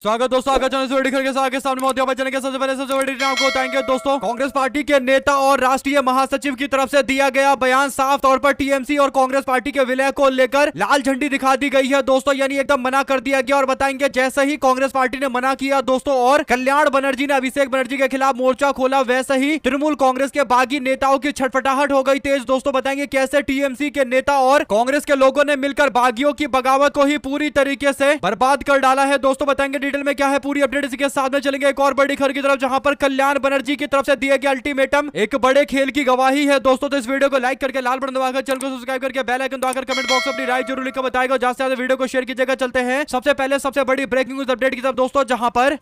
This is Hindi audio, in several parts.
स्वागत दोस्तों, आगे के सामने मोदी बच्चन के सबसे पहले सबसे बड़ी आपको बताएंगे दोस्तों। कांग्रेस पार्टी के नेता और राष्ट्रीय महासचिव की तरफ से दिया गया बयान साफ तौर पर टीएमसी और कांग्रेस पार्टी के विलय को लेकर लाल झंडी दिखा दी गई है दोस्तों, यानी एकदम मना कर दिया गया। और बताएंगे जैसे ही कांग्रेस पार्टी ने मना किया दोस्तों और कल्याण बनर्जी ने अभिषेक बनर्जी के खिलाफ मोर्चा खोला, वैसे ही तृणमूल कांग्रेस के बागी नेताओं की छटपटाहट हो गई तेज दोस्तों। बताएंगे कैसे टीएमसी के नेता और कांग्रेस के लोगों ने मिलकर बागियों की बगावत को ही पूरी तरीके से बर्बाद कर डाला है दोस्तों। बताएंगे डिटेल में क्या है पूरी अपडेट, इसके साथ में चलेंगे एक और बड़ी खबर की तरफ, जहां पर कल्याण बनर्जी की तरफ से दिए गए अल्टीमेटम एक बड़े खेल की गवाही है दोस्तों। तो इस वीडियो को लाइक करके लाल बटन दबाकर चैनल को सब्सक्राइब करके बेल आइकन दबाकर कमेंट बॉक्स में अपनी राय जरूर लिखकर बताएगा। ज्यादा से ज्यादा वीडियो को शेयर कीजिएगा। चलते हैं सबसे पहले सबसे बड़ी ब्रेकिंग न्यूज अपडेट की तरफ दोस्तों, जहां पर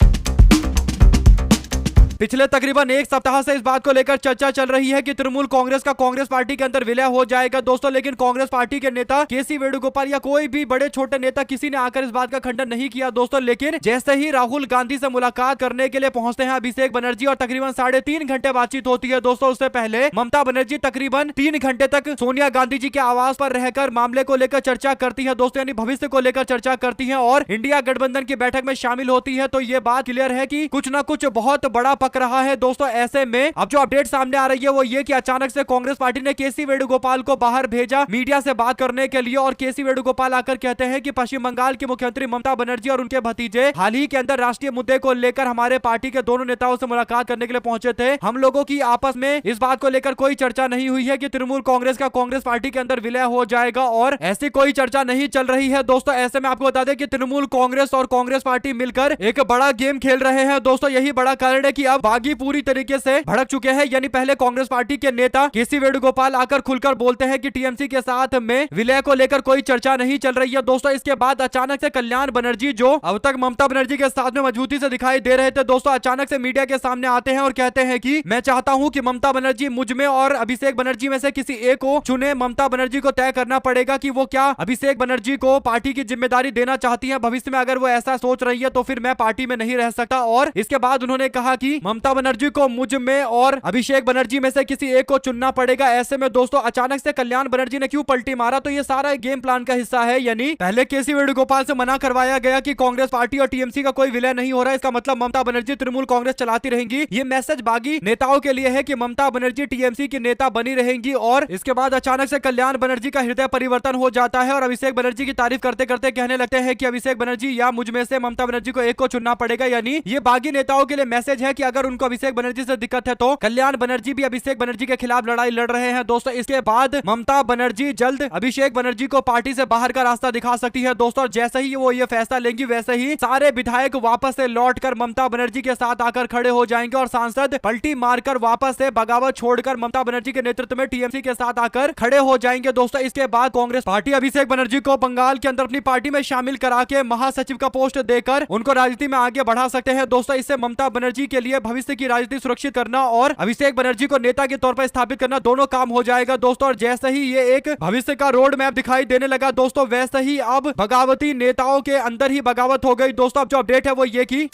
पिछले तकरीबन एक सप्ताह से इस बात को लेकर चर्चा चल रही है कि तृणमूल कांग्रेस का कांग्रेस पार्टी के अंदर विलय हो जाएगा दोस्तों, लेकिन कांग्रेस पार्टी के नेता केसी वेणुगोपाल या कोई भी बड़े छोटे नेता किसी ने आकर इस बात का खंडन नहीं किया दोस्तों। लेकिन जैसे ही राहुल गांधी से मुलाकात करने के लिए पहुंचते हैं अभिषेक बनर्जी और तकरीबन 3.5 घंटे बातचीत होती है दोस्तों, उससे पहले ममता बनर्जी तकरीबन 3 घंटे तक सोनिया गांधी जी के आवास पर रहकर मामले को लेकर चर्चा करती है दोस्तों, यानी भविष्य को लेकर चर्चा करती है और इंडिया गठबंधन की बैठक में शामिल होती है। तो ये बात क्लियर है कि कुछ ना कुछ बहुत बड़ा पक रहा है दोस्तों। ऐसे में अब जो अपडेट सामने आ रही है वो ये कि अचानक से कांग्रेस पार्टी ने केसी वेणुगोपाल को बाहर भेजा मीडिया से बात करने के लिए, और केसी वेणुगोपाल आकर कहते हैं कि पश्चिम बंगाल की मुख्यमंत्री ममता बनर्जी और उनके भतीजे हाल ही के अंदर राष्ट्रीय मुद्दे को लेकर हमारे पार्टी के दोनों नेताओं से मुलाकात करने के लिए पहुंचे थे। हम लोगों की आपस में इस बात को लेकर कोई चर्चा नहीं हुई है कि तृणमूल कांग्रेस का कांग्रेस पार्टी के अंदर विलय हो जाएगा, और ऐसी कोई चर्चा नहीं चल रही है दोस्तों। ऐसे में आपको बता दें कि तृणमूल कांग्रेस और कांग्रेस पार्टी मिलकर एक बड़ा गेम खेल रहे हैं दोस्तों। यही बड़ा कारण है कि अब बागी पूरी तरीके से भड़क चुके हैं, यानी पहले कांग्रेस पार्टी के नेता केसी वेणुगोपाल आकर खुलकर बोलते हैं कि टीएमसी के साथ में विलय को लेकर कोई चर्चा नहीं चल रही है दोस्तों। इसके बाद अचानक से कल्याण बनर्जी, जो अब तक ममता बनर्जी के साथ में मजबूती से दिखाई दे रहे थे दोस्तों, अचानक से मीडिया के सामने आते हैं और कहते हैं कि मैं चाहता हूं कि ममता बनर्जी मुझ में और अभिषेक बनर्जी में से किसी एक को चुने। ममता बनर्जी को तय करना पड़ेगा कि वो क्या अभिषेक बनर्जी को पार्टी की जिम्मेदारी देना चाहती है। भविष्य में अगर वो ऐसा सोच रही है तो फिर मैं पार्टी में नहीं रह सकता। और इसके बाद उन्होंने कहा कि ममता बनर्जी को मुझ में और अभिषेक बनर्जी में से किसी एक को चुनना पड़ेगा। ऐसे में दोस्तों अचानक से कल्याण बनर्जी ने क्यों पलटी मारा, तो ये सारा एक गेम प्लान का हिस्सा है। यानी पहले केसी वेणुगोपाल से मना करवाया गया कि कांग्रेस पार्टी और टीएमसी का कोई विलय नहीं हो रहा है, इसका मतलब ममता बनर्जी तृणमूल कांग्रेस चलाती रहेंगी। ये मैसेज बागी नेताओं के लिए है कि ममता बनर्जी टीएमसी की नेता बनी रहेंगी। और इसके बाद अचानक से कल्याण बनर्जी का हृदय परिवर्तन हो जाता है और अभिषेक बनर्जी की तारीफ करते करते कहने लगते हैं कि अभिषेक बनर्जी या मुझ में से ममता बनर्जी को एक को चुनना पड़ेगा। यानी ये बागी नेताओं के लिए मैसेज है कि अगर उनको अभिषेक बनर्जी से दिक्कत है तो कल्याण बनर्जी भी अभिषेक बनर्जी के खिलाफ लड़ाई लड़ रहे हैं दोस्तों। इसके बाद ममता बनर्जी जल्द अभिषेक बनर्जी को पार्टी से बाहर का रास्ता दिखा सकती है दोस्तों, और जैसे ही वो ये फैसला लेंगी वैसे ही सारे विधायक वापस से लौटकर ममता बनर्जी के साथ आकर खड़े हो जाएंगे और सांसद पलटी मारकर वापस से बगावत छोड़कर ममता बनर्जी के नेतृत्व में टीएमसी के साथ आकर खड़े हो जाएंगे दोस्तों। इसके बाद कांग्रेस पार्टी अभिषेक बनर्जी को बंगाल के अंदर अपनी पार्टी में शामिल करा के महासचिव का पोस्ट देकर उनको राजनीति में आगे बढ़ा सकते हैं दोस्तों। इससे ममता बनर्जी के लिए भविष्य की राजनीति सुरक्षित करना और अभिषेक बनर्जी को नेता के तौर पर स्थापित करना दोनों काम हो जाएगा दोस्तों। और जैसे ही ये एक भविष्य का रोड मैप दिखाई देने लगा दोस्तों, वैसे ही अब बगावती नेताओं के अंदर ही बगावत हो गई दोस्तों। अब जो अपडेट है वो ये कि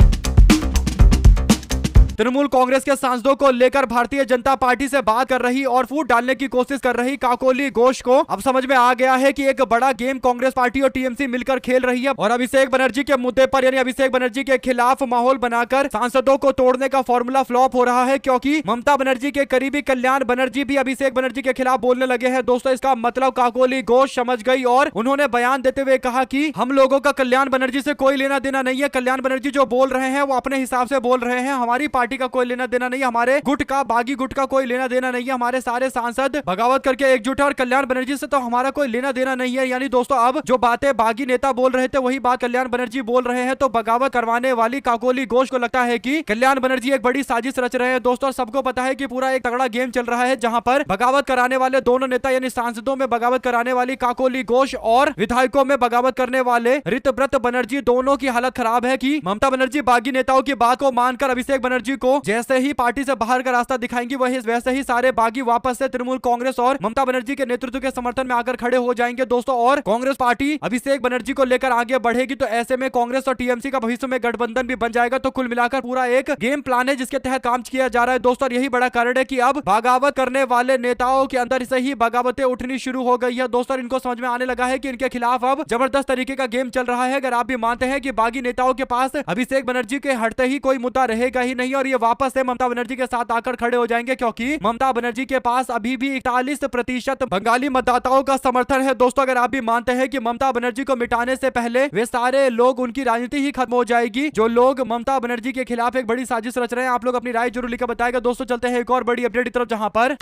तृणमूल कांग्रेस के सांसदों को लेकर भारतीय जनता पार्टी से बात कर रही और फूट डालने की कोशिश कर रही काकोली घोष को अब समझ में आ गया है कि एक बड़ा गेम कांग्रेस पार्टी और टीएमसी मिलकर खेल रही है और अभिषेक बनर्जी के मुद्दे पर यानी अभिषेक बनर्जी के खिलाफ माहौल बनाकर सांसदों को तोड़ने का फॉर्मूला फ्लॉप हो रहा है, क्योंकि ममता बनर्जी के करीबी कल्याण बनर्जी भी अभिषेक बनर्जी के खिलाफ बोलने लगे हैं दोस्तों। इसका मतलब काकोली घोष समझ गई और उन्होंने बयान देते हुए कहा कि हम लोगों का कल्याण बनर्जी से कोई लेना देना नहीं है। कल्याण बनर्जी जो बोल रहे हैं वो अपने हिसाब से बोल रहे हैं, हमारी पार्टी का कोई लेना देना नहीं, हमारे गुट का बागी गुट का कोई लेना देना नहीं है। हमारे सारे सांसद बगावत करके एकजुट है और कल्याण बनर्जी से तो हमारा कोई लेना देना नहीं है। यानी दोस्तों अब जो बातें बागी नेता बोल रहे थे वही बात कल्याण बनर्जी बोल रहे हैं। तो बगावत करवाने वाली काकोली घोष को लगता है कि कल्याण बनर्जी एक बड़ी साजिश रच रहे हैं दोस्तों। सबको पता है कि पूरा एक तगड़ा गेम चल रहा है, जहां पर बगावत कराने वाले दोनों नेता यानी सांसदों में बगावत कराने वाली काकोली घोष और विधायकों में बगावत करने वाले ऋतव्रत बनर्जी, दोनों की हालत खराब है कि ममता बनर्जी बागी नेताओं की बात को मानकर अभिषेक बनर्जी बनर्जी को जैसे ही पार्टी से बाहर का रास्ता दिखाएंगी वैसे ही सारे बागी वापस से तृणमूल कांग्रेस और ममता बनर्जी के नेतृत्व के समर्थन में आकर खड़े हो जाएंगे दोस्तों। और कांग्रेस पार्टी अभिषेक बनर्जी को लेकर आगे बढ़ेगी, तो ऐसे में कांग्रेस और टीएमसी का भविष्य में गठबंधन भी बन जाएगा। तो कुल मिलाकर पूरा एक गेम प्लान है जिसके तहत काम किया जा रहा है दोस्तों। और यही बड़ा कारण है कि अब बगावत करने वाले नेताओं के अंदर से ही बगावतें उठनी शुरू हो गई है दोस्तों। इनको समझ में आने लगा है कि इनके खिलाफ अब जबरदस्त तरीके का गेम चल रहा है। अगर आप भी मानते हैं कि बागी नेताओं के पास अभिषेक बनर्जी के हटते ही कोई मुद्दा रहेगा ही नहीं और ये वापस से ममता बनर्जी के साथ आकर खड़े हो जाएंगे, क्योंकि ममता बनर्जी के पास अभी भी 41% बंगाली मतदाताओं का समर्थन है दोस्तों। अगर आप भी मानते हैं कि ममता बनर्जी को मिटाने से पहले वे सारे लोग, उनकी राजनीति ही खत्म हो जाएगी जो लोग ममता बनर्जी के खिलाफ एक बड़ी साजिश रच रहे हैं। आप लोग अपनी राय जरूर लिखकर बताएगा दोस्तों। चलते हैं एक और बड़ी अपडेट की तरफ, जहां पर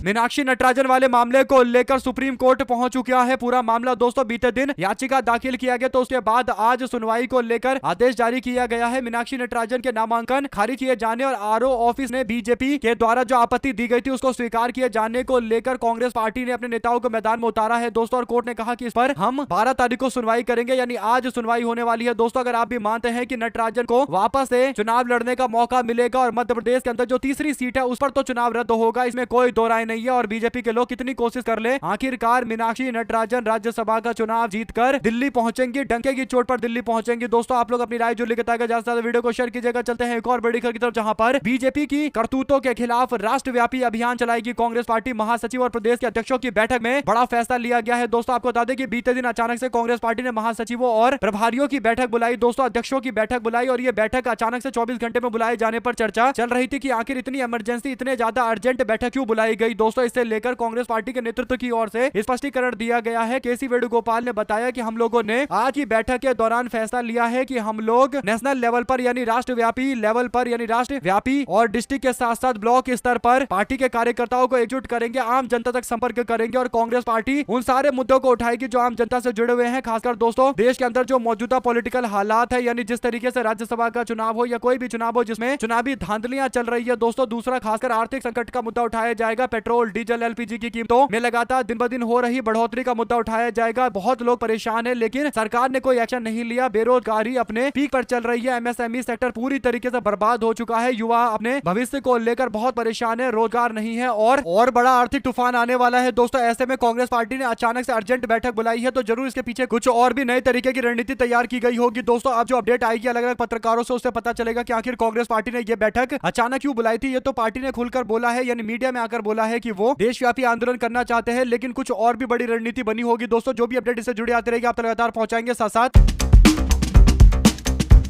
मीनाक्षी नटराजन वाले मामले को लेकर सुप्रीम कोर्ट पहुंच चुका है पूरा मामला दोस्तों। बीते दिन याचिका दाखिल किया गया तो उसके बाद आज सुनवाई को लेकर आदेश जारी किया गया है। मीनाक्षी नटराजन के नामांकन खारिज किए जाने और आरओ ऑफिस ने बीजेपी के द्वारा जो आपत्ति दी गई थी उसको स्वीकार किए जाने को लेकर कांग्रेस पार्टी ने अपने नेताओं को मैदान में उतारा है दोस्तों। और कोर्ट ने कहा कि इस पर हम 12 तारीख को सुनवाई करेंगे, यानी आज सुनवाई होने वाली है दोस्तों। अगर आप भी मानते हैं कि नटराजन को वापस से चुनाव लड़ने का मौका मिलेगा और मध्य प्रदेश के अंदर जो तीसरी सीट है उस पर तो चुनाव रद्द होगा, इसमें कोई दो राय नहीं है। और बीजेपी के लोग कितनी कोशिश कर ले, आखिरकार मीनाक्षी नटराजन राज्यसभा का चुनाव जीतकर दिल्ली पहुंचेंगी, डंके की चोट पर दिल्ली पहुंचेंगी दोस्तों। आप लोग अपनी राय जो लिखता है ज्यादा से ज्यादा वीडियो को शेयर कीजिएगा। चलते हैं एक और बड़ी खबर की तरफ, जहां पर बीजेपी की करतूतों के खिलाफ राष्ट्रव्यापी अभियान चलाएगी कांग्रेस पार्टी। महासचिव और प्रदेश के अध्यक्षों की बैठक में बड़ा फैसला लिया गया है दोस्तों। आपको बता दें कि बीते दिन अचानक से कांग्रेस पार्टी ने महासचिवों और प्रभारियों की बैठक बुलाई दोस्तों, अध्यक्षों की बैठक बुलाई। और ये बैठक अचानक से 24 घंटे में बुलाए जाने पर चर्चा चल रही थी कि आखिर इतनी इमरजेंसी, इतने ज्यादा अर्जेंट बैठक क्यों बुलाई गई दोस्तों। इससे लेकर कांग्रेस पार्टी के नेतृत्व की ओर से स्पष्टीकरण दिया गया है। केसी वेणुगोपाल ने बताया कि हम लोगों ने आज की बैठक के दौरान फैसला लिया है कि हम लोग नेशनल लेवल पर यानी राष्ट्रव्यापी लेवल पर यानी राष्ट्रव्यापी और डिस्ट्रिक्ट के साथ साथ ब्लॉक स्तर पर पार्टी के कार्यकर्ताओं को एकजुट करेंगे, आम जनता तक संपर्क करेंगे और कांग्रेस पार्टी उन सारे मुद्दों को उठाएगी जो आम जनता से जुड़े हुए हैं। खासकर दोस्तों देश के अंदर जो मौजूदा पॉलिटिकल हालात है, यानी जिस तरीके से राज्यसभा का चुनाव हो या कोई भी चुनाव हो जिसमें चुनावी धांधलियां चल रही है दोस्तों। दूसरा खासकर आर्थिक संकट का मुद्दा उठाया जाएगा, पेट्रोल डीजल एलपीजी की कीमतों में लगातार दिन ब दिन हो रही बढ़ोतरी का मुद्दा उठाया जाएगा। बहुत लोग परेशान हैं लेकिन सरकार ने कोई एक्शन नहीं लिया, बेरोजगारी अपने पीक पर चल रही है, एमएसएमई सेक्टर पूरी तरीके से बर्बाद हो चुका है, युवा अपने भविष्य को लेकर बहुत परेशान है, रोजगार नहीं है और बड़ा आर्थिक तूफान आने वाला है दोस्तों। ऐसे में कांग्रेस पार्टी ने अचानक से अर्जेंट बैठक बुलाई है, तो जरूर इसके पीछे कुछ और भी नए तरीके की रणनीति तैयार की गई होगी दोस्तों। अब जो अपडेट आएगी अलग अलग पत्रकारों से उससे पता चलेगा कि आखिर कांग्रेस पार्टी ने यह बैठक अचानक क्यों बुलाई थी। ये तो पार्टी ने खुलकर बोला है, यानी मीडिया में आकर बोला है कि वो देशव्यापी आंदोलन करना चाहते हैं, लेकिन कुछ और भी बड़ी रणनीति बनी होगी दोस्तों। जो भी अपडेट इससे जुड़े आते रहेगी आप तक लगातार पहुंचाएंगे। साथ साथ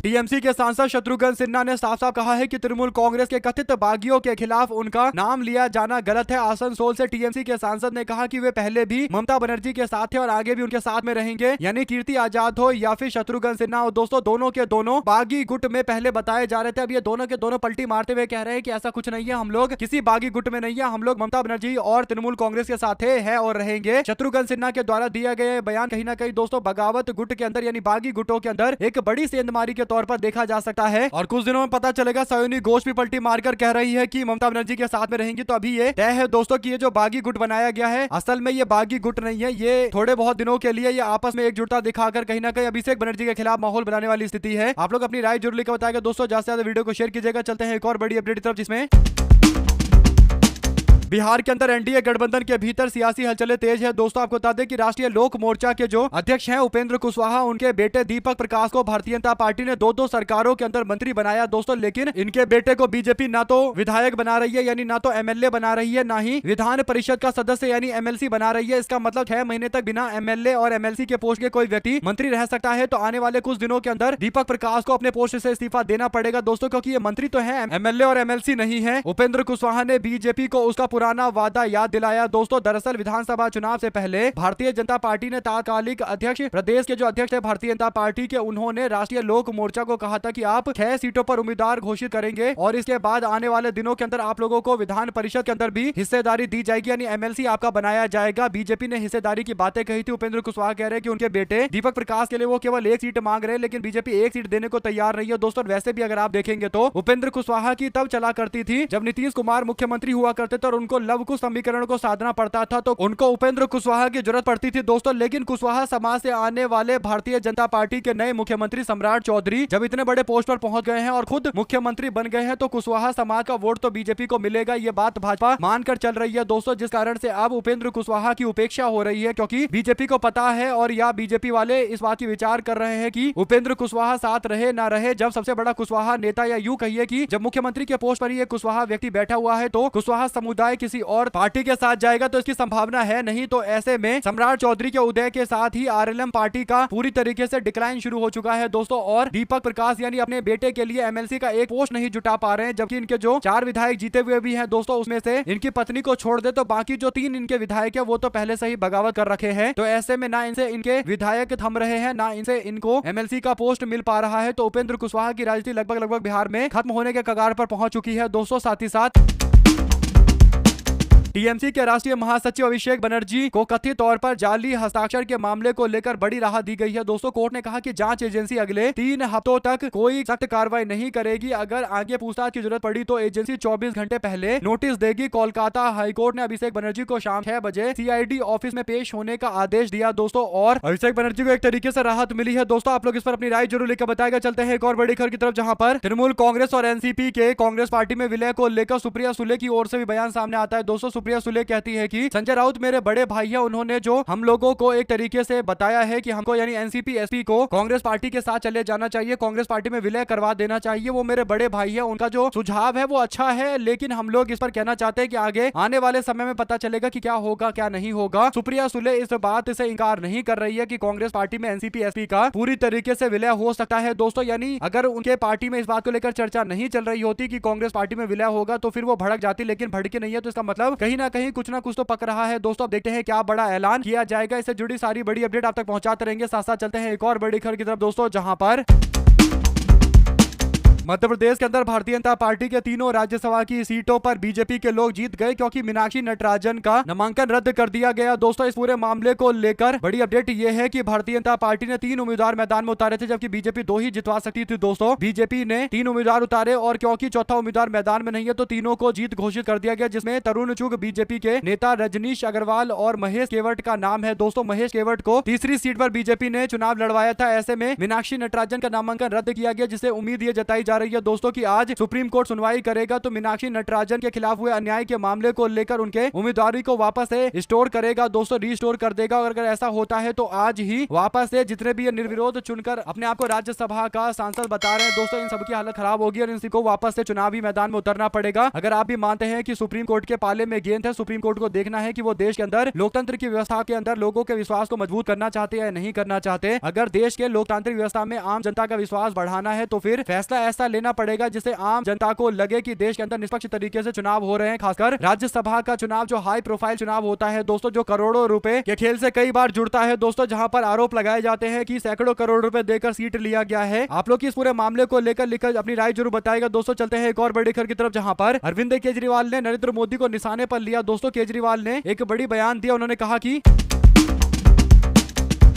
टीएमसी के सांसद शत्रुघ्न सिन्हा ने साफ साफ कहा है कि तृणमूल कांग्रेस के कथित बागियों के खिलाफ उनका नाम लिया जाना गलत है। आसनसोल से टीएमसी के सांसद ने कहा कि वे पहले भी ममता बनर्जी के साथ थे और आगे भी उनके साथ में रहेंगे, यानी कीर्ति आजाद हो या फिर शत्रुघ्न सिन्हा हो दोस्तों, दोनों के दोनों बागी गुट में पहले बताए जा रहे थे। अब ये दोनों के दोनों पलटी मारते हुए कह रहे हैं कि ऐसा कुछ नहीं है, हम लोग किसी बागी गुट में नहीं है, हम लोग ममता बनर्जी और तृणमूल कांग्रेस के साथ है और रहेंगे। शत्रुघ्न सिन्हा के द्वारा दिया गया बयान कहीं ना कहीं दोस्तों बगावत गुट के अंदर यानी बागी गुटों के अंदर एक बड़ी सेंधमारी के तौर पर देखा जा सकता है। और कुछ दिनों में पता चलेगा सयोनी घोष भी पलटी मारकर कह रही है कि ममता बनर्जी के साथ में रहेंगी। तो अभी ये तय है दोस्तों कि ये जो बागी गुट बनाया गया है असल में ये बागी गुट नहीं है, ये थोड़े बहुत दिनों के लिए ये आपस में एकजुटता दिखाकर कहीं ना कहीं अभिषेक बनर्जी के खिलाफ माहौल बनाने वाली स्थिति है। आप लोग अपनी राय जरूर लिखकर बताएगा दोस्तों। ज्यादा से ज्यादा वीडियो को शेयर कीजिएगा। चलते हैं एक और बड़ी अपडेट की तरफ, जिसमें बिहार के अंदर एनडीए गठबंधन के भीतर सियासी हलचलें तेज है दोस्तों। आपको बता दें कि राष्ट्रीय लोक मोर्चा के जो अध्यक्ष हैं उपेंद्र कुशवाहा, उनके बेटे दीपक प्रकाश को भारतीय जनता पार्टी ने दो सरकारों के अंदर मंत्री बनाया दोस्तों, लेकिन इनके बेटे को बीजेपी ना तो विधायक बना रही है यानी ना तो एमएलए बना रही है, ना ही विधान परिषद का सदस्य यानी एमएलसी बना रही है। इसका मतलब 6 महीने तक बिना एमएलए और एमएलसी के पोस्ट के कोई व्यक्ति मंत्री रह सकता है। तो आने वाले कुछ दिनों के अंदर दीपक प्रकाश को अपने पोस्ट से इस्तीफा देना पड़ेगा दोस्तों, क्योंकि ये मंत्री तो है, एमएलए और एमएलसी नहीं है। उपेंद्र कुशवाहा ने बीजेपी को उसका पुराना वादा याद दिलाया दोस्तों। दरअसल विधानसभा चुनाव से पहले भारतीय जनता पार्टी ने तात्कालिक अध्यक्ष प्रदेश के जो अध्यक्ष है भारतीय जनता पार्टी के, उन्होंने राष्ट्रीय लोक मोर्चा को कहा था कि आप 6 सीटों पर उम्मीदवार घोषित करेंगे और इसके बाद आने वाले दिनों के अंदर आप लोगों को विधान परिषद के अंदर भी हिस्सेदारी दी जाएगी, यानी एमएलसी आपका बनाया जाएगा। बीजेपी ने हिस्सेदारी की बातें कही थी। उपेंद्र कुशवाहा कह रहे हैं कि उनके बेटे दीपक प्रकाश के लिए वो केवल 1 सीट मांग रहे हैं, लेकिन बीजेपी 1 सीट देने को तैयार नहीं है दोस्तों। वैसे भी अगर आप देखेंगे तो उपेंद्र कुशवाहा की तब चला करती थी जब नीतीश कुमार मुख्यमंत्री हुआ करते थे और उनको लव कुश समीकरण को साधना पड़ता था, तो उनको उपेंद्र कुशवाहा की जरूरत पड़ती थी दोस्तों। लेकिन कुशवाहा समाज से आने वाले भारतीय जनता पार्टी के नए मुख्यमंत्री सम्राट चौधरी जब इतने बड़े पोस्ट पर पहुंच गए हैं और खुद मुख्यमंत्री बन गए हैं, तो कुशवाहा समाज का वोट तो बीजेपी को मिलेगा, ये बात भाजपा मानकर चल रही है दोस्तों। जिस कारण से अब उपेंद्र कुशवाहा की उपेक्षा हो रही है, क्योंकि बीजेपी को पता है और या बीजेपी वाले इस बात की विचार कर रहे हैं कि उपेंद्र कुशवाहा साथ रहे ना रहे, जब सबसे बड़ा कुशवाहा नेता या यूं कहिए कि जब मुख्यमंत्री के पोस्ट पर ये कुशवाहा व्यक्ति बैठा हुआ है, तो कुशवाहा समुदाय किसी और पार्टी के साथ जाएगा तो इसकी संभावना है नहीं। तो ऐसे में सम्राट चौधरी के उदय के साथ ही आरएलएम पार्टी का पूरी तरीके से डिक्लाइन शुरू हो चुका है दोस्तों। और दीपक प्रकाश यानी अपने बेटे के लिए एमएलसी का एक पोस्ट नहीं जुटा पा रहे हैं, जबकि इनके जो 4 विधायक जीते हुए भी हैं दोस्तों, उसमें से इनकी पत्नी को छोड़ दे तो बाकी जो 3 इनके विधायक है वो तो पहले से ही बगावत कर रखे हैं। तो ऐसे में ना इनसे इनके विधायक थम रहे हैं, ना इनसे इनको एमएलसी का पोस्ट मिल पा रहा है। तो उपेंद्र कुशवाहा की राजनीति लगभग बिहार में खत्म होने के कगार पर पहुंच चुकी है दोस्तों। साथ ही साथ टीएमसी के राष्ट्रीय महासचिव अभिषेक बनर्जी को कथित तौर पर जाली हस्ताक्षर के मामले को लेकर बड़ी राहत दी गई है दोस्तों। कोर्ट ने कहा कि जांच एजेंसी अगले 3 हफ्तों तक कोई सख्त कार्रवाई नहीं करेगी। अगर आगे पूछताछ की जरूरत पड़ी तो एजेंसी 24 घंटे पहले नोटिस देगी। कोलकाता हाईकोर्ट ने अभिषेक बनर्जी को शाम 6 बजे सीआईडी ऑफिस में पेश होने का आदेश दिया दोस्तों। और अभिषेक बनर्जी को एक तरीके से राहत मिली है दोस्तों। आप लोग इस पर अपनी राय जरूर लेकर बताएगा। चलते हैं एक और बड़ी खबर की तरफ, जहां पर तृणमूल कांग्रेस और एनसीपी के कांग्रेस पार्टी में विलय को लेकर सुप्रिया सुले की ओर से भी बयान सामने आता है दोस्तों। सुप्रिया सुले कहती है कि संजय राउत मेरे बड़े भाई है, उन्होंने जो हम लोगों को एक तरीके से बताया है कि हमको यानी एनसीपी एसपी को कांग्रेस पार्टी के साथ चले जाना चाहिए, कांग्रेस पार्टी में विलय करवा देना चाहिए, वो मेरे बड़े भाई है, उनका जो सुझाव है वो अच्छा है। लेकिन हम लोग इस पर कहना चाहते हैं कि आगे आने वाले समय में पता चलेगा कि क्या होगा क्या नहीं होगा। सुप्रिया सुले इस बात से इंकार नहीं कर रही है कि कांग्रेस पार्टी में एनसीपी एसपी का पूरी तरीके से विलय हो सकता है दोस्तों। यानी अगर उनके पार्टी में इस बात को लेकर चर्चा नहीं चल रही होती कि कांग्रेस पार्टी में विलय होगा तो फिर वो भड़क जाती, लेकिन भड़की नहीं है, तो इसका मतलब कहीं ना कहीं कुछ ना कुछ तो पक रहा है दोस्तों। अब देखते हैं क्या बड़ा ऐलान किया जाएगा। इससे जुड़ी सारी बड़ी अपडेट आप तक पहुंचाते रहेंगे। साथ साथ चलते हैं एक और बड़ी खबर की तरफ दोस्तों, जहां पर मध्य प्रदेश के अंदर भारतीय जनता पार्टी के तीनों राज्यसभा की सीटों पर बीजेपी के लोग जीत गए, क्योंकि मीनाक्षी नटराजन का नामांकन रद्द कर दिया गया दोस्तों। इस पूरे मामले को लेकर बड़ी अपडेट ये है कि भारतीय जनता पार्टी ने 3 उम्मीदवार मैदान में उतारे थे, जबकि बीजेपी 2 ही जितवा सकती थी दोस्तों। बीजेपी ने 3 उम्मीदवार उतारे और क्योंकि चौथा उम्मीदवार मैदान में नहीं है तो तीनों को जीत घोषित कर दिया गया, जिसमें तरुण चुग बीजेपी के नेता रजनीश अग्रवाल और महेश केवट का नाम है दोस्तों। महेश केवट को तीसरी सीट पर बीजेपी ने चुनाव लड़वाया था। ऐसे में मीनाक्षी नटराजन का नामांकन रद्द किया गया, जिससे उम्मीद ये जताई जा रही है दोस्तों की आज सुप्रीम कोर्ट सुनवाई करेगा तो मीनाक्षी नटराजन के खिलाफ हुए अन्याय के मामले को लेकर उनके उम्मीदवारी को वापस से स्टोर करेगा दोस्तों, रीस्टोर कर देगा। और अगर ऐसा होता है तो आज ही वापस से जितने भी निर्विरोध चुनकर अपने आप को राज्यसभा का सांसद बता रहे हैं दोस्तों, इन सबकी हालत खराब होगी और इनको वापस से चुनावी मैदान में उतरना पड़ेगा। अगर आप भी मानते हैं कि सुप्रीम कोर्ट के पाले में गेंद है, सुप्रीम कोर्ट को देखना है कि वो देश के अंदर लोकतंत्र की व्यवस्था के अंदर लोगों के विश्वास को मजबूत करना चाहते हैं या नहीं करना चाहते। अगर देश के लोकतांत्रिक व्यवस्था में आम जनता का विश्वास बढ़ाना है तो फिर फैसला ऐसा लेना पड़ेगा जिससे आम जनता को लगे कि देश के अंदर निष्पक्ष तरीके से चुनाव हो रहे हैं। खासकर राज्यसभा का चुनाव जो हाई प्रोफाइल चुनाव होता है दोस्तों, जो करोड़ों रुपए के खेल से कई बार जुड़ता है दोस्तों, जहां पर आरोप लगाए जाते हैं कि सैकड़ों करोड़ रुपए देकर सीट लिया गया है। आप लोग इस पूरे मामले को लेकर लिखकर अपनी राय जरूर बताएगा दोस्तों। चलते हैं एक और बड़ी खबर की तरफ, जहां पर अरविंद केजरीवाल ने नरेंद्र मोदी को निशाने पर लिया दोस्तों। केजरीवाल ने एक बड़ी बयान दिया, उन्होंने कहा कि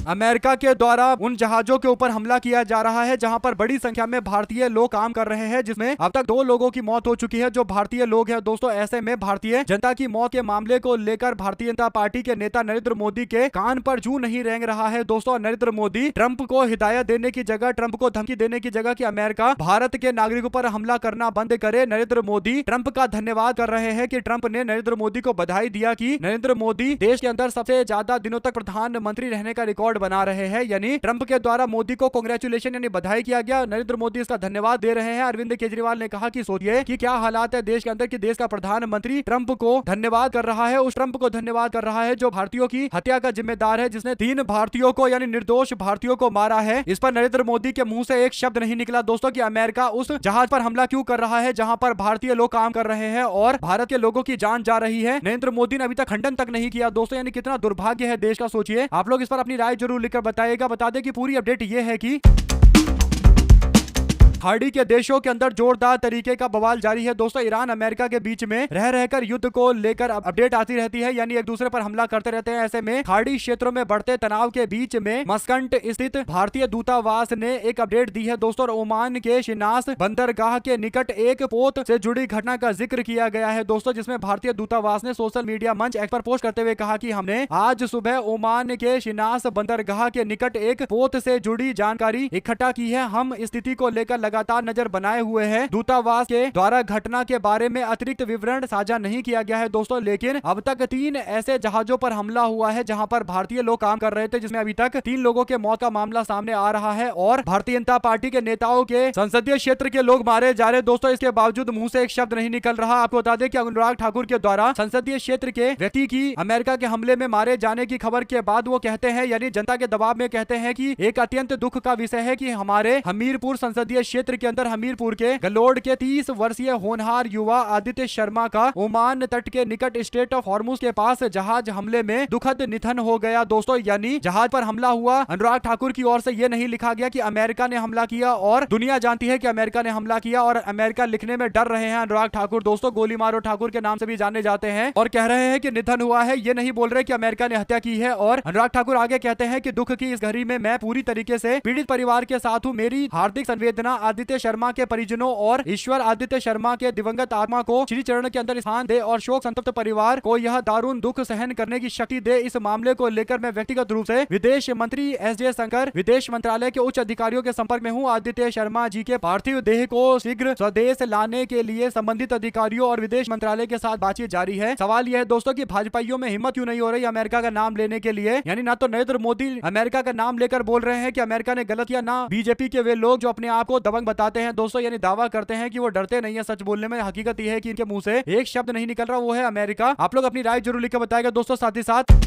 अमेरिका के द्वारा उन जहाजों के ऊपर हमला किया जा रहा है जहां पर बड़ी संख्या में भारतीय लोग काम कर रहे हैं, जिसमें अब तक 2 लोगों की मौत हो चुकी है जो भारतीय लोग हैं दोस्तों। ऐसे में भारतीय जनता की मौत के मामले को लेकर भारतीय जनता पार्टी के नेता नरेंद्र मोदी के कान पर जू नहीं रेंग रहा है दोस्तों। नरेंद्र मोदी ट्रंप को हिदायत देने की जगह, ट्रंप को धमकी देने की जगह कि अमेरिका भारत के नागरिकों पर हमला करना बंद करे, नरेंद्र मोदी ट्रंप का धन्यवाद कर रहे हैं कि ट्रंप ने नरेंद्र मोदी को बधाई दिया कि नरेंद्र मोदी देश के अंदर सबसे ज्यादा दिनों तक प्रधानमंत्री रहने का रिकॉर्ड बना रहे हैं। यानी ट्रंप के द्वारा मोदी को कांग्रेचुलेशन यानी बधाई किया गया, नरेंद्र मोदी इसका धन्यवाद दे रहे हैं। अरविंद केजरीवाल ने कहा कि सोचिए कि क्या हालात है देश के अंदर कि देश का प्रधानमंत्री ट्रंप को धन्यवाद कर रहा है, उस ट्रंप को धन्यवाद कर रहा है जो भारतीयों की हत्या का जिम्मेदार है, जिसने 3 भारतीयों को यानी निर्दोष भारतीयों को मारा है। इस पर नरेंद्र मोदी के मुंह से एक शब्द नहीं निकला दोस्तों कि अमेरिका उस जहाज पर हमला क्यों कर रहा है जहां पर भारतीय लोग काम कर रहे हैं और भारत के लोगों की जान जा रही है। नरेंद्र मोदी ने अभी तक खंडन तक नहीं किया दोस्तों, यानी कितना दुर्भाग्य है देश का। सोचिए आप लोग इस पर अपनी राय जरूर लिखकर बताइएगा। बता दें कि पूरी अपडेट ये है कि खाड़ी के देशों के अंदर जोरदार तरीके का बवाल जारी है दोस्तों। ईरान अमेरिका के बीच में रह रहकर युद्ध को लेकर अपडेट आती रहती है, यानी एक दूसरे पर हमला करते रहते हैं। ऐसे में खाड़ी क्षेत्रों में बढ़ते तनाव के बीच में मस्कट स्थित भारतीय दूतावास ने एक अपडेट दी है दोस्तों। ओमान के शिनास बंदरगाह के निकट एक पोत से जुड़ी घटना का जिक्र किया गया है दोस्तों, जिसमें भारतीय दूतावास ने सोशल मीडिया मंच एक्स पर पोस्ट करते हुए कहा कि हमने आज सुबह ओमान के शिनास बंदरगाह के निकट एक पोत से जुड़ी जानकारी इकट्ठा की है। हम स्थिति को लेकर लगातार नजर बनाए हुए हैं। दूतावास के द्वारा घटना के बारे में अतिरिक्त विवरण साझा नहीं किया गया है दोस्तों, लेकिन अब तक 3 ऐसे जहाजों पर हमला हुआ है जहां पर भारतीय लोग काम कर रहे थे, जिसमें अभी तक 3 लोगों के मौत का मामला सामने आ रहा है और भारतीय जनता पार्टी के नेताओं के संसदीय क्षेत्र के लोग मारे जा रहे दोस्तों। इसके बावजूद मुंह से एक शब्द नहीं निकल रहा। आपको बता दें कि अनुराग ठाकुर के द्वारा संसदीय क्षेत्र के व्यक्ति की अमेरिका के हमले में मारे जाने की खबर के बाद वो कहते हैं, यानी जनता के दबाव में कहते हैं कि एक अत्यंत दुख का विषय है कि हमारे हमीरपुर संसदीय क्षेत्र के अंदर हमीरपुर के गलोड के 30 वर्षीय होनहार युवा आदित्य शर्मा का ओमान तट के निकट स्ट्रेट ऑफ हॉर्मुज के पास जहाज हमले में दुखद निधन हो गया दोस्तों। यानी जहाज पर हमला हुआ। अनुराग ठाकुर की ओर से यह नहीं लिखा गया कि अमेरिका ने हमला किया, और दुनिया जानती है कि अमेरिका ने हमला किया, और अमेरिका लिखने में डर रहे हैं अनुराग ठाकुर दोस्तों। गोली मारो ठाकुर के नाम से भी जाने जाते हैं और कह रहे हैं कि निधन हुआ है, ये नहीं बोल रहे कि अमेरिका ने हत्या की है। और अनुराग ठाकुर आगे कहते हैं कि दुख की इस घड़ी में मैं पूरी तरीके से पीड़ित परिवार के साथ हूँ। मेरी हार्दिक संवेदना आदित्य शर्मा के परिजनों और ईश्वर आदित्य शर्मा के दिवंगत आत्मा को श्री चरण के अंदर स्थान दे और शोक संतप्त परिवार को यह दारुण दुख सहन करने की शक्ति दे। इस मामले को लेकर मैं व्यक्तिगत रूप से विदेश मंत्री एस जयशंकर, विदेश मंत्रालय के उच्च अधिकारियों के संपर्क में हूँ। आदित्य शर्मा जी के पार्थिव देह को शीघ्र स्वदेश लाने के लिए संबंधित अधिकारियों और विदेश मंत्रालय के साथ बातचीत जारी है। सवाल यह है दोस्तों कि भाजपाइयों में हिम्मत क्यों नहीं हो रही अमेरिका का नाम लेने के लिए। यानी ना तो नरेंद्र मोदी अमेरिका का नाम लेकर बोल रहे हैं कि अमेरिका ने गलत किया, ना बीजेपी के वे लोग जो अपने आप को दबंग बताते हैं दोस्तों, यानी दावा करते हैं कि वो डरते नहीं है सच बोलने में। हकीकत यह है कि इनके मुंह से एक शब्द नहीं निकल रहा, वो है अमेरिका। आप लोग अपनी राय जरूर लिखकर बताएगा दोस्तों। साथ ही साथ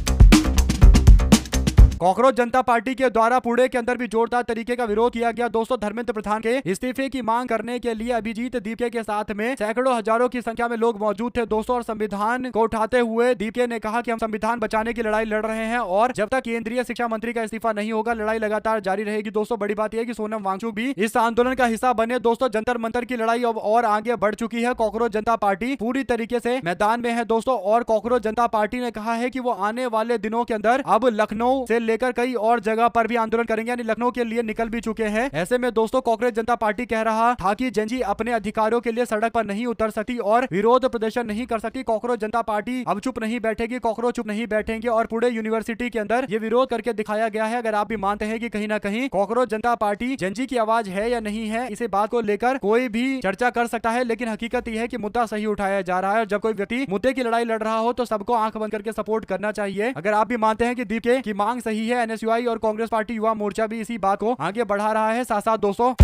कॉकरोच जनता पार्टी के द्वारा पुणे के अंदर भी जोरदार तरीके का विरोध किया गया दोस्तों। धर्मेंद्र प्रधान के इस्तीफे की मांग करने के लिए अभिजीत दीपके के साथ में सैकड़ों हजारों की संख्या में लोग मौजूद थे दोस्तों। और संविधान को उठाते हुए दीपके ने कहा कि हम संविधान बचाने की लड़ाई लड़ रहे हैं और जब तक केंद्रीय शिक्षा मंत्री का इस्तीफा नहीं होगा लड़ाई लगातार जारी रहेगी दोस्तों। बड़ी बात यह है कि सोनम वांगचुक भी इस आंदोलन का हिस्सा बने दोस्तों। जंतर मंतर की लड़ाई अब और आगे बढ़ चुकी है। कॉकरोच जनता पार्टी पूरी तरीके से मैदान में है दोस्तों। और कॉकरोच जनता पार्टी ने कहा है कि वो आने वाले दिनों के अंदर अब लखनऊ से लेकर कई और जगह पर भी आंदोलन करेंगे, यानी लखनऊ के लिए निकल भी चुके हैं। ऐसे में दोस्तों कॉकरोच जनता पार्टी कह रहा था कि जेनजी अपने अधिकारों के लिए सड़क पर नहीं उतर सकती और विरोध प्रदर्शन नहीं कर सकती। कॉकरोच जनता पार्टी अब चुप नहीं बैठेगी, कॉकरोच चुप नहीं बैठेंगे और पुणे यूनिवर्सिटी के अंदर ये विरोध करके दिखाया गया है। अगर आप भी मानते हैं कि कहीं ना कहीं कॉकरोच जनता पार्टी जेनजी की आवाज है या नहीं है, इसे बात को लेकर कोई भी चर्चा कर सकता है, लेकिन हकीकत यह है कि मुद्दा सही उठाया जा रहा है। और जब कोई व्यक्ति मुद्दे की लड़ाई लड़ रहा हो तो सबको आंख बंद करके सपोर्ट करना चाहिए। अगर आप भी मानते हैं कि दीपके की मांग सही है, एनएसयूआई और कांग्रेस पार्टी युवा मोर्चा भी इसी बात को आगे बढ़ा रहा है। साथ साथ दोस्तों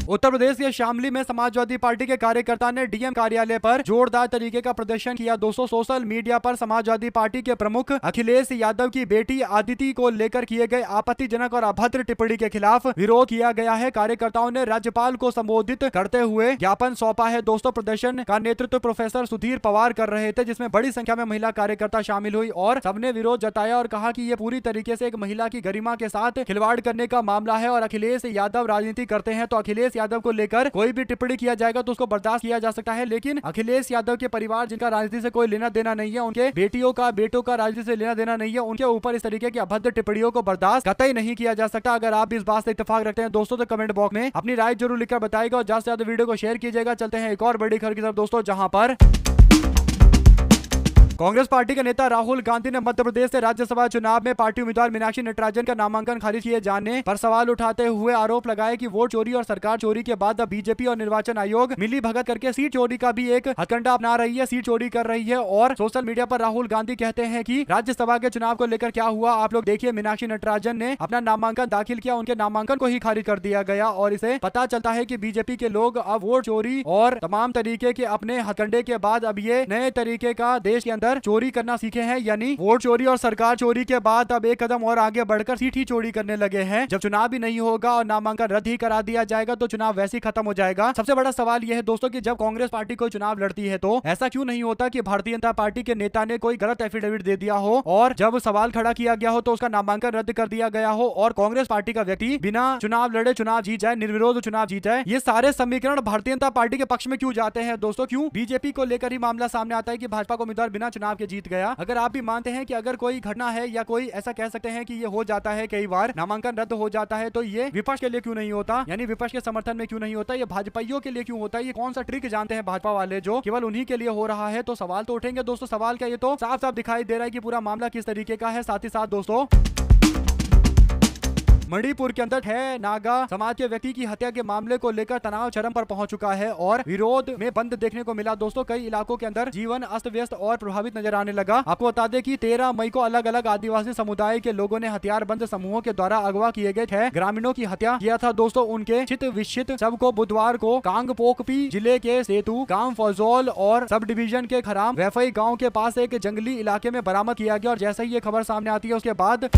उत्तर प्रदेश के शामली में समाजवादी पार्टी के कार्यकर्ता ने डीएम कार्यालय पर जोरदार तरीके का प्रदर्शन किया दोस्तों। सोशल मीडिया पर समाजवादी पार्टी के प्रमुख अखिलेश यादव की बेटी आदिति को लेकर किए गए आपत्तिजनक और अभद्र टिप्पणी के खिलाफ विरोध किया गया है। कार्यकर्ताओं ने राज्यपाल को संबोधित करते हुए ज्ञापन सौंपा है दोस्तों। प्रदर्शन का नेतृत्व प्रोफेसर सुधीर पवार कर रहे थे, जिसमें बड़ी संख्या में महिला कार्यकर्ता शामिल हुई और सबने विरोध जताया और कहा कि यह पूरी तरीके से एक महिला की गरिमा के साथ खिलवाड़ करने का मामला है और अखिलेश यादव राजनीति करते हैं तो अखिलेश यादव को लेकर कोई भी टिप्पणी किया जाएगा तो उसको बर्दाश्त किया जा सकता है। लेकिन अखिलेश यादव के परिवार जिनका राजनीति से कोई लेना देना नहीं है, उनके बेटियों का बेटों का राजनीति से लेना देना नहीं है, उनके ऊपर इस तरीके की अभद्र टिप्पणियों को बर्दाश्त कतई नहीं किया जा सकता। अगर आप इस बात से इत्तेफाक रखते हैं दोस्तों तो कमेंट बॉक्स में अपनी राय जरूर लिखकर बताएगा और ज्यादा से ज्यादा वीडियो को शेयर कीजिएगा। चलते हैं एक और बड़ी खबर की तरफ दोस्तों, जहां पर कांग्रेस पार्टी के नेता राहुल गांधी ने मध्य प्रदेश से राज्यसभा चुनाव में पार्टी उम्मीदवार मीनाक्षी नटराजन का नामांकन खारिज किए जाने पर सवाल उठाते हुए आरोप लगाया कि वोट चोरी और सरकार चोरी के बाद अब बीजेपी और निर्वाचन आयोग मिली भगत करके सीट चोरी का भी एक हथकंडा अपना रही है, सीट चोरी कर रही है। और सोशल मीडिया पर राहुल गांधी कहते हैं कि राज्यसभा के चुनाव को लेकर क्या हुआ आप लोग देखिए। मीनाक्षी नटराजन ने अपना नामांकन दाखिल किया, उनके नामांकन को ही खारिज कर दिया गया और इसे पता चलता है कि बीजेपी के लोग अब वोट चोरी और तमाम तरीके के अपने हथकंडे के बाद अब ये नए तरीके का देश के अंदर अंदर चोरी करना सीखे हैं, यानी वोट चोरी और सरकार चोरी के बाद अब एक कदम और आगे बढ़कर सीट ही चोरी करने लगे हैं। जब चुनाव भी नहीं होगा और नामांकन रद्द ही करा दिया जाएगा तो चुनाव वैसे ही खत्म हो जाएगा। सबसे बड़ा सवाल यह है दोस्तों कि जब कांग्रेस पार्टी कोई चुनाव लड़ती है तो ऐसा क्यों नहीं होता कि भारतीय जनता पार्टी के नेता ने कोई गलत एफिडेविट दे दिया हो और जब सवाल खड़ा किया गया हो तो उसका नामांकन रद्द कर दिया गया हो और कांग्रेस पार्टी का व्यक्ति बिना चुनाव लड़े चुनाव जीत जाए, निर्विरोध चुनाव जीत जाए। ये सारे समीकरण भारतीय जनता पार्टी के पक्ष में क्यों जाते हैं दोस्तों? क्यों बीजेपी को लेकर ही मामला सामने आता है कि भाजपा को उम्मीदवार बिना चुनाव के जीत गया। अगर आप भी मानते हैं कि अगर कोई घटना है या कोई ऐसा कह सकते हैं कि ये हो जाता है, कई बार नामांकन रद्द हो जाता है, तो ये विपक्ष के लिए क्यों नहीं होता, यानी विपक्ष के समर्थन में क्यों नहीं होता, ये भाजपाइयों के लिए क्यों होता है? ये कौन सा ट्रिक जानते हैं भाजपा वाले जो केवल उन्हीं के लिए हो रहा है? तो सवाल तो उठेंगे दोस्तों। सवाल क्या, ये तो साफ साफ दिखाई दे रहा है कि पूरा मामला किस तरीके का है। साथ ही साथ दोस्तों मणिपुर के अंदर 6 नागा समाज के व्यक्ति की हत्या के मामले को लेकर तनाव चरम पर पहुंच चुका है और विरोध में बंद देखने को मिला दोस्तों। कई इलाकों के अंदर जीवन अस्त व्यस्त और प्रभावित नजर आने लगा। आपको बता दें कि 13 मई को अलग अलग आदिवासी समुदाय के लोगों ने हथियारबंद समूहों के द्वारा अगवा किए गए 6 ग्रामीणों की हत्या किया था दोस्तों। उनके चित विचित शव को बुधवार को कांगपोकपी जिले के सेतु गांव फौजौल और सब डिवीजन के खराम वैफई गाँव के पास एक जंगली इलाके में बरामद किया गया। और जैसे ही ये खबर सामने आती है उसके बाद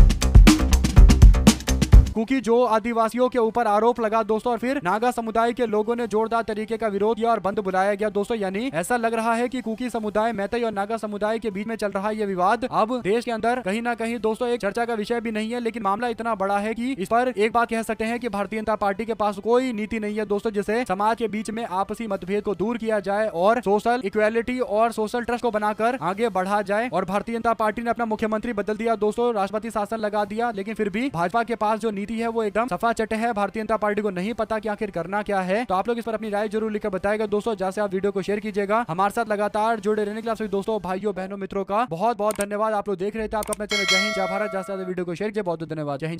क्योंकि जो आदिवासियों के ऊपर आरोप लगा दोस्तों और फिर नागा समुदाय के लोगों ने जोरदार तरीके का विरोध किया और बंद बुलाया गया दोस्तों। यानी ऐसा लग रहा है कि कुकी समुदाय, मैतई और नागा समुदाय के बीच में चल रहा है ये विवाद अब देश के अंदर कहीं ना कहीं दोस्तों एक चर्चा का विषय भी नहीं है। लेकिन मामला इतना बड़ा है कि इस पर एक बात कह सकते हैं कि भारतीय जनता पार्टी के पास कोई नीति नहीं है दोस्तों, जिससे समाज के बीच में आपसी मतभेद को दूर किया जाए और सोशल इक्वेलिटी और सोशल ट्रस्ट को बनाकर आगे बढ़ा जाए। और भारतीय जनता पार्टी ने अपना मुख्यमंत्री बदल दिया दोस्तों, राष्ट्रपति शासन लगा दिया, लेकिन फिर भी भाजपा के पास जो नीति है वो एकदम सफा चट है। भारतीय जनता पार्टी को नहीं पता कि आखिर करना क्या है। तो आप लोग इस पर अपनी राय जरूर लिखकर बताएगा दोस्तों। जैसे आप वीडियो को शेयर कीजिएगा। हमारे साथ लगातार जुड़े रहने के लिए आप सभी दोस्तों, भाइयों, बहनों, मित्रों का बहुत बहुत धन्यवाद। आप लोग देख रहे थे आपका अपना चैनल जय हिंद जय भारत। जैसे वीडियो को शेयर किया बहुत धन्यवाद। जय हिंद।